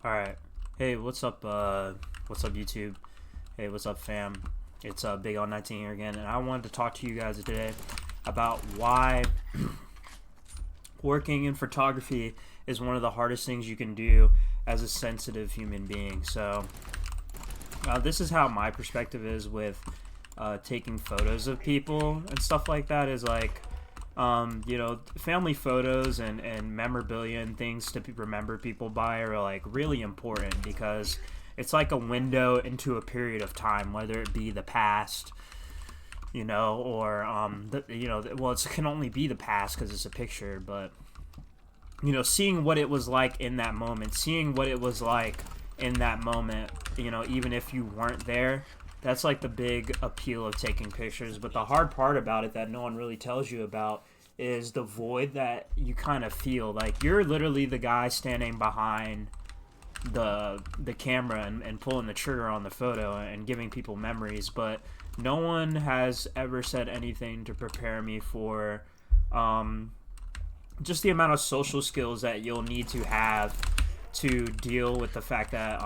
All right. Hey, what's up? What's up, YouTube? Hey, what's up, fam? It's Big on 19 here again, and I wanted to talk to you guys today about why working in photography is one of the hardest things you can do as a sensitive human being. So, this is how my perspective is with taking photos of people and stuff like that. Is like, family photos and memorabilia and things to remember people by are like really important because it's like a window into a period of time, whether it be the past, or well, it can only be the past because it's a picture, but seeing what it was like in that moment, seeing what it was like in that moment, even if you weren't there. That's like the big appeal of taking pictures. But the hard part about it that no one really tells you about is the void that you kind of feel. Like you're literally the guy standing behind the camera and pulling the trigger on the photo and giving people memories, but no one has ever said anything to prepare me for just the amount of social skills that you'll need to have to deal with the fact that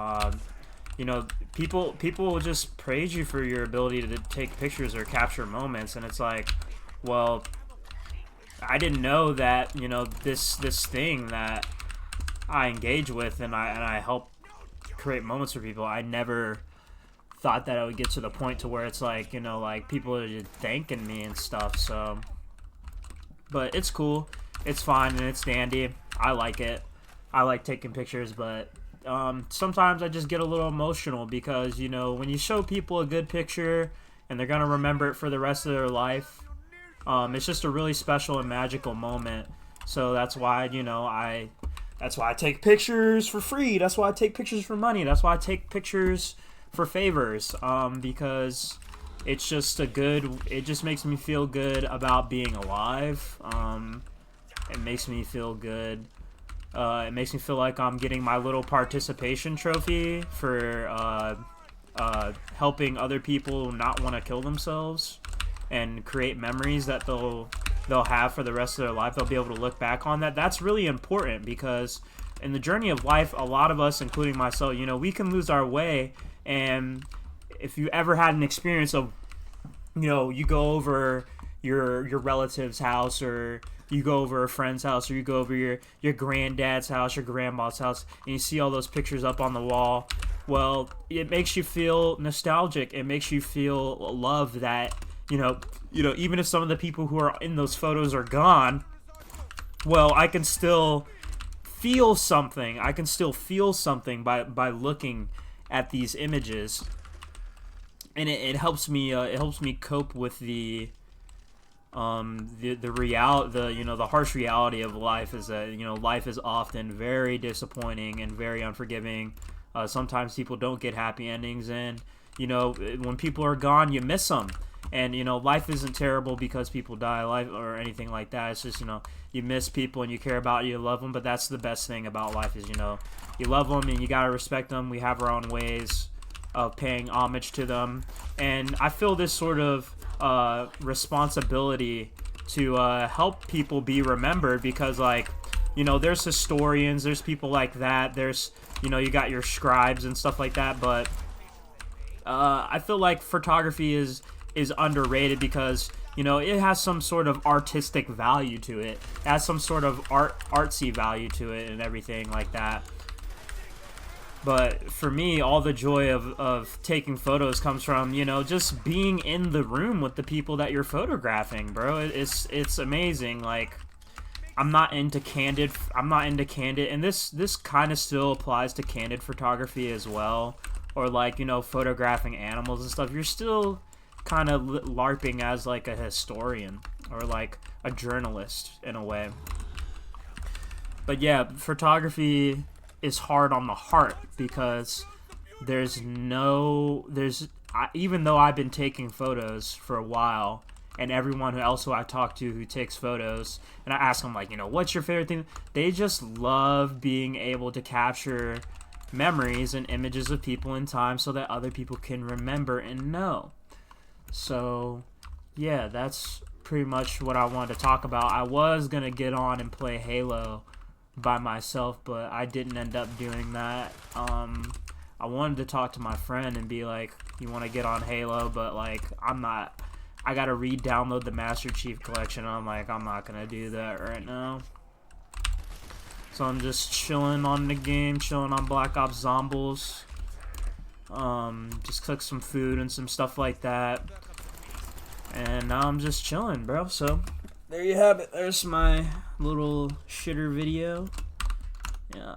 people will just praise you for your ability to take pictures or capture moments, and it's like, well, I didn't know that this thing that I engage with and I help create moments for people. I never thought that I would get to the point to where it's like like people are just thanking me and stuff. So, but it's cool, it's fine, and it's dandy. I like it. I like taking pictures, but sometimes I just get a little emotional because when you show people a good picture and they're gonna remember it for the rest of their life, it's just a really special and magical moment. So that's why that's why I take pictures for free. That's why I take pictures for money. That's why I take pictures for favors. Because it's just it just makes me feel good about being alive. It makes me feel good. It makes me feel like I'm getting my little participation trophy for helping other people not want to kill themselves and create memories that they'll have for the rest of their life. They'll be able to look back on that. That's really important because in the journey of life, a lot of us, including myself, we can lose our way. And if you ever had an experience of, you go over your relative's house, or you go over a friend's house, or you go over your granddad's house, your grandma's house, and you see all those pictures up on the wall, well, it makes you feel nostalgic. It makes you feel love that even if some of the people who are in those photos are gone, well, I can still feel something. I can still feel something by looking at these images, and it helps me. It helps me cope with the the harsh reality of life is that life is often very disappointing and very unforgiving. Sometimes people don't get happy endings, and when people are gone, you miss them. And life isn't terrible because people die, life or anything like that. It's just you miss people and you care about, you love them. But that's the best thing about life is you love them and you gotta respect them. We have our own ways of paying homage to them, and I feel this sort of responsibility to help people be remembered because there's historians, there's people like that, there's you got your scribes and stuff like that, but I feel like photography is underrated because it has some sort of artistic value to it. It has some sort of artsy value to it and everything like that. But for me, all the joy of taking photos comes from just being in the room with the people that you're photographing, bro. It's amazing. Like I'm not into candid, and this kind of still applies to candid photography as well, or photographing animals and stuff. You're still kind of LARPing as like a historian or like a journalist in a way. But yeah, photography is hard on the heart because even though I've been taking photos for a while, and everyone who I talk to who takes photos, and I ask them what's your favorite thing, they just love being able to capture memories and images of people in time so that other people can remember and know. So, yeah, that's pretty much what I wanted to talk about. I was going to get on and play Halo by myself, but I didn't end up doing that. I wanted to talk to my friend and be like, you want to get on Halo, but like I'm not. I gotta re-download the Master Chief Collection. I'm like, I'm not gonna do that right now. So I'm just chilling on the game, chilling on Black Ops Zombies. Just cook some food and some stuff like that. And now I'm just chilling, bro. So there you have it. There's my little shitter video. Yeah.